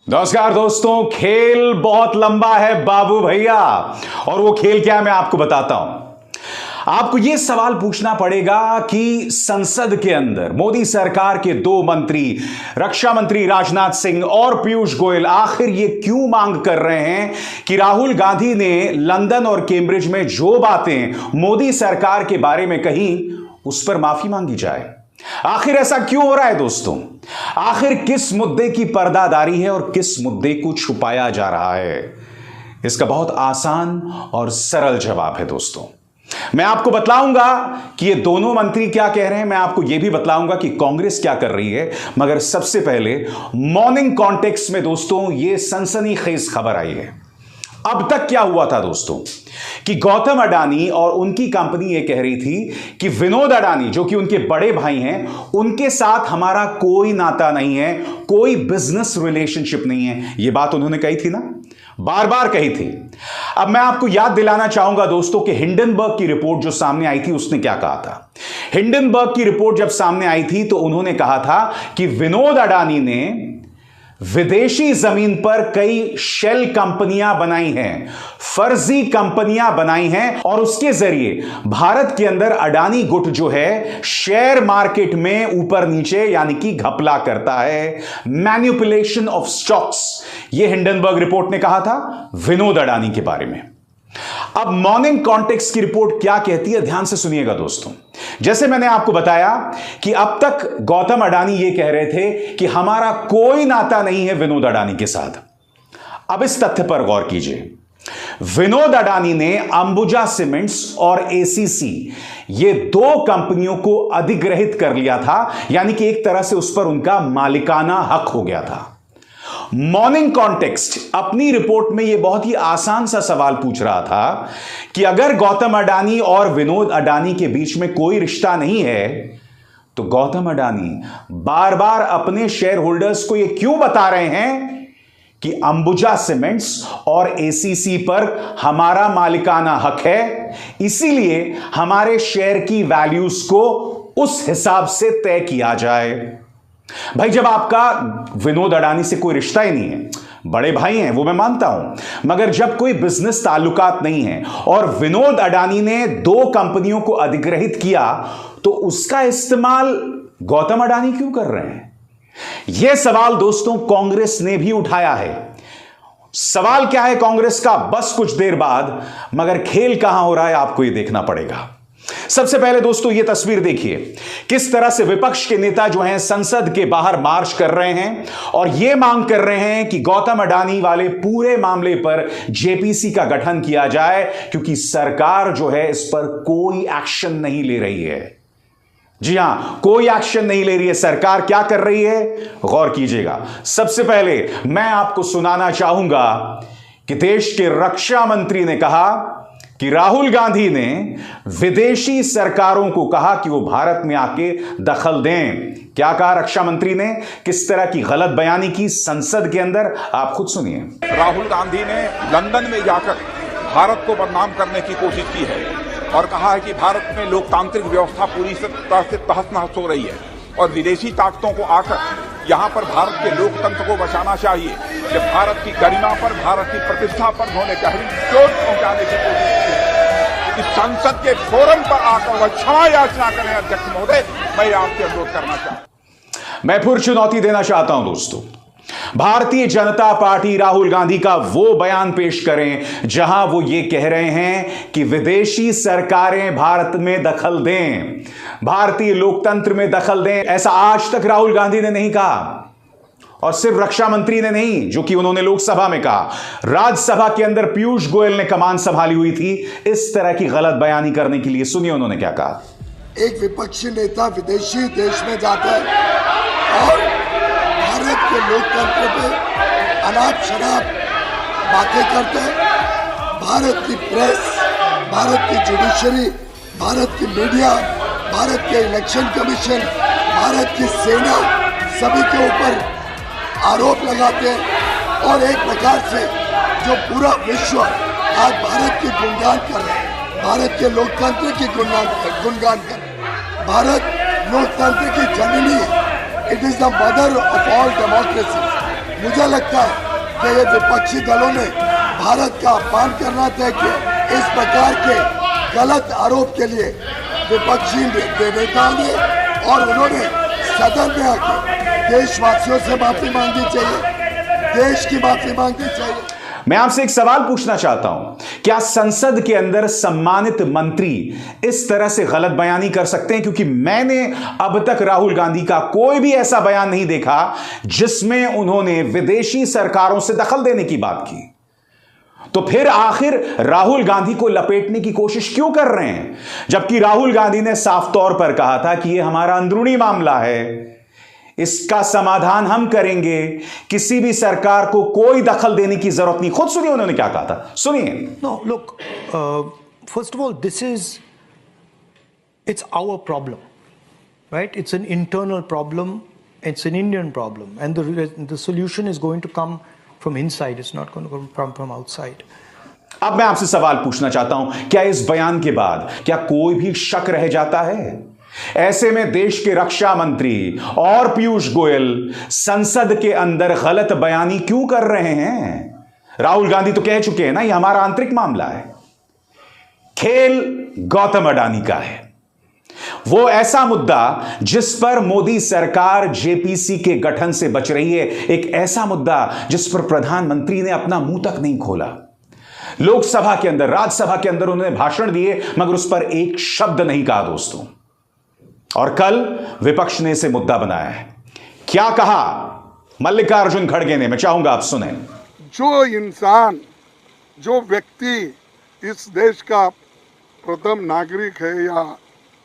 नमस्कार दोस्तों, खेल बहुत लंबा है बाबू भैया। और वो खेल क्या है मैं आपको बताता हूं। आपको यह सवाल पूछना पड़ेगा कि संसद के अंदर मोदी सरकार के दो मंत्री, रक्षा मंत्री राजनाथ सिंह और पीयूष गोयल, आखिर ये क्यों मांग कर रहे हैं कि राहुल गांधी ने लंदन और कैम्ब्रिज में जो बातें मोदी सरकार के बारे में कही उस पर माफी मांगी जाए। आखिर ऐसा क्यों हो रहा है दोस्तों? आखिर किस मुद्दे की पर्दादारी है और किस मुद्दे को छुपाया जा रहा है? इसका बहुत आसान और सरल जवाब है दोस्तों। मैं आपको बतलाऊंगा कि ये दोनों मंत्री क्या कह रहे हैं, मैं आपको यह भी बतलाऊंगा कि कांग्रेस क्या कर रही है। मगर सबसे पहले मॉर्निंग कॉन्टेक्स्ट में दोस्तों ये सनसनीखेज खबर आई है। अब तक क्या हुआ था दोस्तों कि गौतम अडानी और उनकी कंपनी ये कह रही थी कि विनोद अडानी जो कि उनके बड़े भाई हैं, उनके साथ हमारा कोई नाता नहीं है, कोई बिजनेस रिलेशनशिप नहीं है। ये बात उन्होंने कही थी ना, बार बार कही थी। अब मैं आपको याद दिलाना चाहूंगा दोस्तों कि हिंडनबर्ग की रिपोर्ट जो सामने आई थी उसने क्या कहा था। हिंडनबर्ग की रिपोर्ट जब सामने आई थी तो उन्होंने कहा था कि विनोद अडानी ने विदेशी जमीन पर कई शेल कंपनियां बनाई हैं, फर्जी कंपनियां बनाई हैं और उसके जरिए भारत के अंदर अडानी गुट जो है शेयर मार्केट में ऊपर नीचे यानी कि घपला करता है, मैनिपुलेशन ऑफ स्टॉक्स। यह हिंडनबर्ग रिपोर्ट ने कहा था विनोद अडानी के बारे में। अब मॉर्निंग कॉन्टेक्स्ट की रिपोर्ट क्या कहती है, ध्यान से सुनिएगा दोस्तों। जैसे मैंने आपको बताया कि अब तक गौतम अडानी ये कह रहे थे कि हमारा कोई नाता नहीं है विनोद अडानी के साथ। अब इस तथ्य पर गौर कीजिए। विनोद अडानी ने अंबुजा सीमेंट्स और एसीसी ये दो कंपनियों को अधिग्रहित कर लिया था, यानी कि एक तरह से उस पर उनका मालिकाना हक हो गया था। मॉर्निंग कॉन्टेक्स्ट अपनी रिपोर्ट में यह बहुत ही आसान सा सवाल पूछ रहा था कि अगर गौतम अडानी और विनोद अडानी के बीच में कोई रिश्ता नहीं है तो गौतम अडानी बार बार अपने शेयर होल्डर्स को यह क्यों बता रहे हैं कि अंबुजा सीमेंट्स और एसीसी पर हमारा मालिकाना हक है, इसीलिए हमारे शेयर की वैल्यूज को उस हिसाब से तय किया जाए। भाई, जब आपका विनोद अडानी से कोई रिश्ता ही नहीं है, बड़े भाई हैं वो मैं मानता हूं, मगर जब कोई बिजनेस ताल्लुकात नहीं है और विनोद अडानी ने दो कंपनियों को अधिग्रहित किया तो उसका इस्तेमाल गौतम अडानी क्यों कर रहे हैं? यह सवाल दोस्तों कांग्रेस ने भी उठाया है। सवाल क्या है कांग्रेस का, बस कुछ देर बाद, मगर खेल कहां हो रहा है आपको यह देखना पड़ेगा। सबसे पहले दोस्तों ये तस्वीर देखिए, किस तरह से विपक्ष के नेता जो हैं संसद के बाहर मार्च कर रहे हैं और ये मांग कर रहे हैं कि गौतम अडानी वाले पूरे मामले पर जेपीसी का गठन किया जाए, क्योंकि सरकार जो है इस पर कोई एक्शन नहीं ले रही है। जी हां, कोई एक्शन नहीं ले रही है। सरकार क्या कर रही है, गौर कीजिएगा। सबसे पहले मैं आपको सुनाना चाहूंगा कि देश के रक्षा मंत्री ने कहा कि राहुल गांधी ने विदेशी सरकारों को कहा कि वो भारत में आके दखल दें। क्या कहा रक्षा मंत्री ने, किस तरह की गलत बयानी की संसद के अंदर, आप खुद सुनिए। राहुल गांधी ने लंदन में जाकर भारत को बदनाम करने की कोशिश की है और कहा है कि भारत में लोकतांत्रिक व्यवस्था पूरी तरह से तहस नहस हो रही है और विदेशी ताकतों को आकर यहाँ पर भारत के लोकतंत्र को बचाना चाहिए। कि भारत की गरिमा पर, भारत की प्रतिष्ठा पर उन्होंने गहरी चोट पहुंचाने की कोशिश की है। इस संसद के फोरम पर आकर वह क्षमा याचना करें। अध्यक्ष महोदय, मैं आपसे अनुरोध करना चाहता हूं। मैं फिर चुनौती देना चाहता हूं दोस्तों, भारतीय जनता पार्टी राहुल गांधी का वो बयान पेश करें जहां वो ये कह रहे हैं कि विदेशी सरकारें भारत में दखल दें, भारतीय लोकतंत्र में दखल दें। ऐसा आज तक राहुल गांधी ने नहीं कहा, और सिर्फ रक्षा मंत्री ने नहीं, जो कि उन्होंने लोकसभा में कहा, राज्यसभा के अंदर पीयूष गोयल ने कमान संभाली हुई थी इस तरह की गलत बयानी करने के लिए। सुनिए उन्होंने क्या कहा। एक विपक्षी नेता विदेशी देश में जाता है और भारत के लोकतंत्र पे अनाप शराब बातें करते हैं। भारत की प्रेस, भारत की जुडिशरी, भारत की मीडिया, भारत के इलेक्शन कमीशन, भारत की सेना सभी के ऊपर आरोप लगाते हैं और एक प्रकार से जो पूरा विश्व आज भारत की गुणगान कर रहा है, भारत के लोकतंत्र की गुणगान कर रहा है। भारत लोकतंत्र की जननी है। It is the mother of all democracy. मुझे लगता है कि ये विपक्षी दलों ने भारत का अपमान करना तय किया। इस प्रकार के गलत आरोप के लिए विपक्षी नेताओं ने और उन्होंने सदन में आकर देशवासियों से माफी मांगनी चाहिए, देश की माफी मांगनी चाहिए। मैं आपसे एक सवाल पूछना चाहता हूं, क्या संसद के अंदर सम्मानित मंत्री इस तरह से गलत बयानी कर सकते हैं? क्योंकि मैंने अब तक राहुल गांधी का कोई भी ऐसा बयान नहीं देखा जिसमें उन्होंने विदेशी सरकारों से दखल देने की बात की। तो फिर आखिर राहुल गांधी को लपेटने की कोशिश क्यों कर रहे हैं, जबकि राहुल गांधी ने साफ तौर पर कहा था कि यह हमारा अंदरूनी मामला है, इसका समाधान हम करेंगे, किसी भी सरकार को कोई दखल देने की जरूरत नहीं। खुद सुनिए उन्होंने क्या कहा था, सुनिए। No, look, first of all, it's our problem, right? It's an internal problem, it's an Indian problem, and the solution is going to come from inside, it's not going to come from outside. अब मैं आपसे सवाल पूछना चाहता हूं, क्या इस बयान के बाद क्या कोई भी शक रह जाता है? ऐसे में देश के रक्षा मंत्री और पीयूष गोयल संसद के अंदर गलत बयानी क्यों कर रहे हैं? राहुल गांधी तो कह चुके हैं ना, यह हमारा आंतरिक मामला है। खेल गौतम अडानी का है, वो ऐसा मुद्दा जिस पर मोदी सरकार जेपीसी के गठन से बच रही है, एक ऐसा मुद्दा जिस पर प्रधानमंत्री ने अपना मुंह तक नहीं खोला। लोकसभा के अंदर, राज्यसभा के अंदर उन्होंने भाषण दिए, मगर उस पर एक शब्द नहीं कहा दोस्तों। और कल विपक्ष ने इसे मुद्दा बनाया है। क्या कहा मल्लिकार्जुन खड़गे ने, मैं चाहूंगा आप सुने। जो इंसान, जो व्यक्ति इस देश का प्रथम नागरिक है या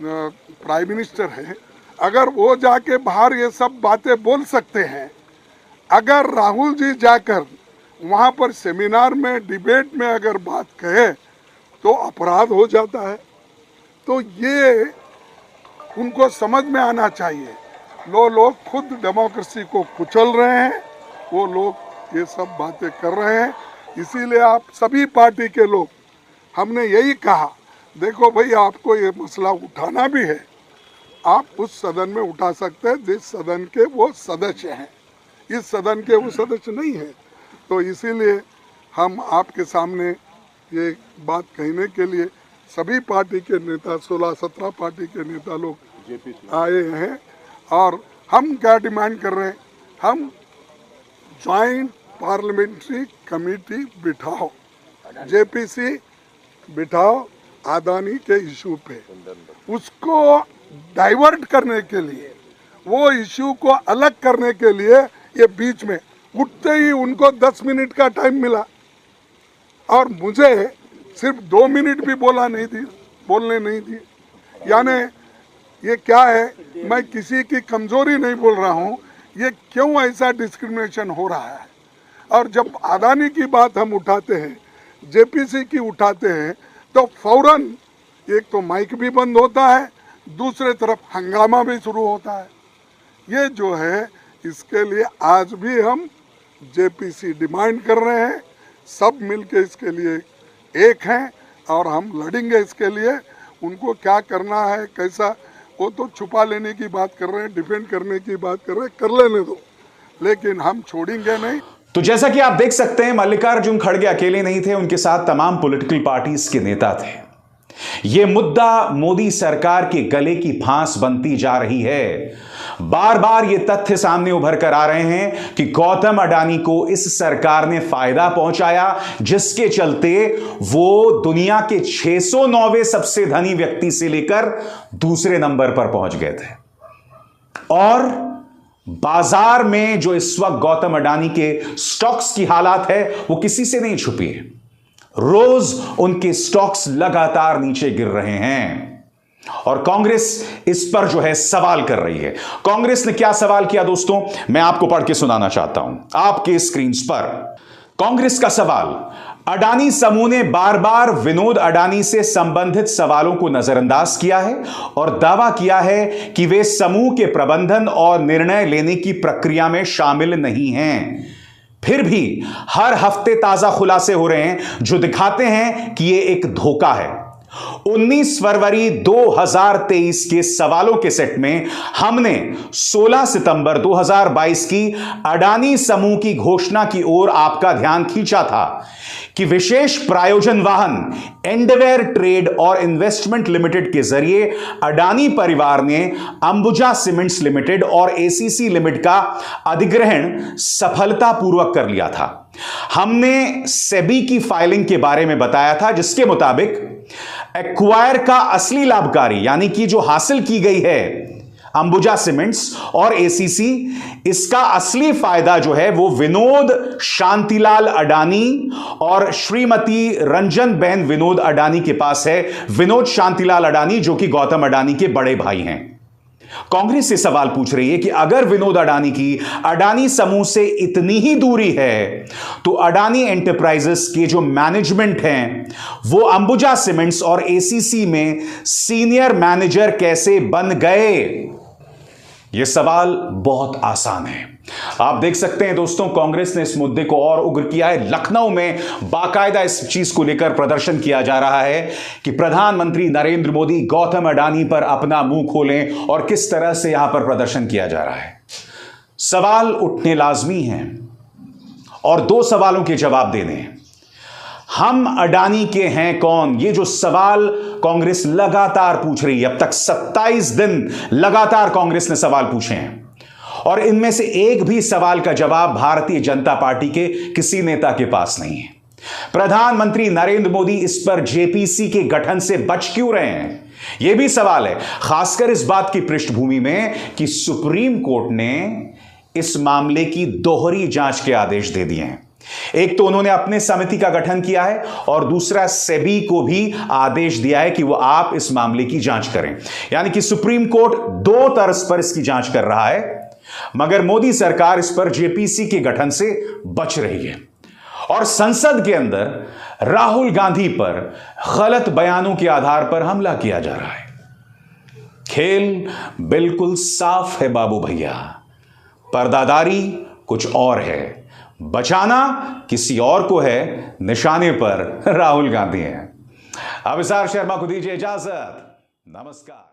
प्राइम मिनिस्टर है, अगर वो जाके बाहर ये सब बातें बोल सकते हैं, अगर राहुल जी जाकर वहाँ पर सेमिनार में, डिबेट में अगर बात कहे तो अपराध हो जाता है। तो ये उनको समझ में आना चाहिए। लोग खुद डेमोक्रेसी को कुचल रहे हैं, वो लोग ये सब बातें कर रहे हैं। इसीलिए आप सभी पार्टी के लोग, हमने यही कहा, देखो भाई आपको ये मसला उठाना भी है, आप उस सदन में उठा सकते हैं जिस सदन के वो सदस्य हैं, इस सदन के वो सदस्य नहीं है। तो इसीलिए हम आपके सामने ये बात कहने के लिए सभी पार्टी के नेता, 16-17 पार्टी के नेता लोग आए हैं। और हम क्या डिमांड कर रहे हैं, हम ज्वाइंट पार्लियामेंट्री कमेटी बिठाओ, जेपीसी बिठाओ अडानी के इशू पे, उसको डाइवर्ट करने के लिए, वो इशू को अलग करने के लिए ये बीच में उठते ही उनको 10 मिनट का टाइम मिला और मुझे सिर्फ 2 मिनट भी बोलने नहीं दिए। यानी ये क्या है, मैं किसी की कमजोरी नहीं बोल रहा हूँ, ये क्यों ऐसा डिस्क्रिमिनेशन हो रहा है। और जब अडानी की बात हम उठाते हैं, जेपीसी की उठाते हैं, तो फौरन एक तो माइक भी बंद होता है, दूसरे तरफ हंगामा भी शुरू होता है। ये जो है, इसके लिए आज भी हम जेपीसी डिमांड कर रहे हैं, सब मिलके इसके लिए एक हैं और हम लड़ेंगे इसके लिए। उनको क्या करना है, कैसा, वो तो छुपा लेने की बात कर रहे हैं, डिफेंड करने की बात कर रहे हैं, कर लेने दो, लेकिन हम छोड़ेंगे नहीं। तो जैसा कि आप देख सकते हैं, मल्लिकार्जुन खड़गे अकेले नहीं थे, उनके साथ तमाम पॉलिटिकल पार्टीज के नेता थे। यह मुद्दा मोदी सरकार के गले की फांस बनती जा रही है। बार बार ये तथ्य सामने उभर कर आ रहे हैं कि गौतम अडानी को इस सरकार ने फायदा पहुंचाया, जिसके चलते वो दुनिया के 609वें सबसे धनी व्यक्ति से लेकर दूसरे नंबर पर पहुंच गए थे। और बाजार में जो इस वक्त गौतम अडानी के स्टॉक्स की हालात है, वो किसी से नहीं छुपी है। रोज उनके स्टॉक्स लगातार नीचे गिर रहे हैं और कांग्रेस इस पर जो है सवाल कर रही है। कांग्रेस ने क्या सवाल किया दोस्तों, मैं आपको पढ़ के सुनाना चाहता हूं आपके स्क्रीन पर। कांग्रेस का सवाल, अडानी समूह ने बार बार विनोद अडानी से संबंधित सवालों को नजरअंदाज किया है और दावा किया है कि वे समूह के प्रबंधन और निर्णय लेने की प्रक्रिया में शामिल नहीं हैं। फिर भी हर हफ्ते ताजा खुलासे हो रहे हैं जो दिखाते हैं कि यह एक धोखा है। 19 फरवरी 2023 के सवालों के सेट में हमने 16 सितंबर 2022 की अडानी समूह की घोषणा की ओर आपका ध्यान खींचा था कि विशेष प्रायोजन वाहन एंडवेयर ट्रेड और इन्वेस्टमेंट लिमिटेड के जरिए अडानी परिवार ने अंबुजा सीमेंट्स लिमिटेड और एसीसी लिमिटेड का अधिग्रहण सफलतापूर्वक कर लिया था। हमने सेबी की फाइलिंग के बारे में बताया था, जिसके मुताबिक एक्वायर का असली लाभकारी यानी कि जो हासिल की गई है अंबुजा सीमेंट्स और एसीसी, इसका असली फायदा जो है वो विनोद शांतिलाल अडानी और श्रीमती रंजन बहन विनोद अडानी के पास है। विनोद शांतिलाल अडानी जो कि गौतम अडानी के बड़े भाई हैं। कांग्रेस से सवाल पूछ रही है कि अगर विनोद अडानी की अडानी समूह से इतनी ही दूरी है तो अडानी एंटरप्राइजेस के जो मैनेजमेंट हैं वो अंबुजा सीमेंट्स और एसीसी में सीनियर मैनेजर कैसे बन गए? यह सवाल बहुत आसान है। आप देख सकते हैं दोस्तों, कांग्रेस ने इस मुद्दे को और उग्र किया है। लखनऊ में बाकायदा इस चीज को लेकर प्रदर्शन किया जा रहा है कि प्रधानमंत्री नरेंद्र मोदी गौतम अडानी पर अपना मुंह खोलें, और किस तरह से यहां पर प्रदर्शन किया जा रहा है। सवाल उठने लाजमी हैं और दो सवालों के जवाब देने हैं। हम अडानी के हैं कौन? ये जो सवाल कांग्रेस लगातार पूछ रही है, अब तक 27 दिन लगातार कांग्रेस ने सवाल पूछे हैं और इनमें से एक भी सवाल का जवाब भारतीय जनता पार्टी के किसी नेता के पास नहीं है। प्रधानमंत्री नरेंद्र मोदी इस पर जेपीसी के गठन से बच क्यों रहे हैं? यह भी सवाल है, खासकर इस बात की पृष्ठभूमि में कि सुप्रीम कोर्ट ने इस मामले की दोहरी जांच के आदेश दे दिए हैं। एक तो उन्होंने अपने समिति का गठन किया है और दूसरा सेबी को भी आदेश दिया है कि वो आप इस मामले की जांच करें। यानी कि सुप्रीम कोर्ट दो तर्ज पर इसकी जांच कर रहा है, मगर मोदी सरकार इस पर जेपीसी के गठन से बच रही है। और संसद के अंदर राहुल गांधी पर गलत बयानों के आधार पर हमला किया जा रहा है। खेल बिल्कुल साफ है बाबू भैया, पर्दादारी कुछ और है, बचाना किसी और को है, निशाने पर राहुल गांधी हैं। अभिसार शर्मा को दीजिए इजाजत। नमस्कार।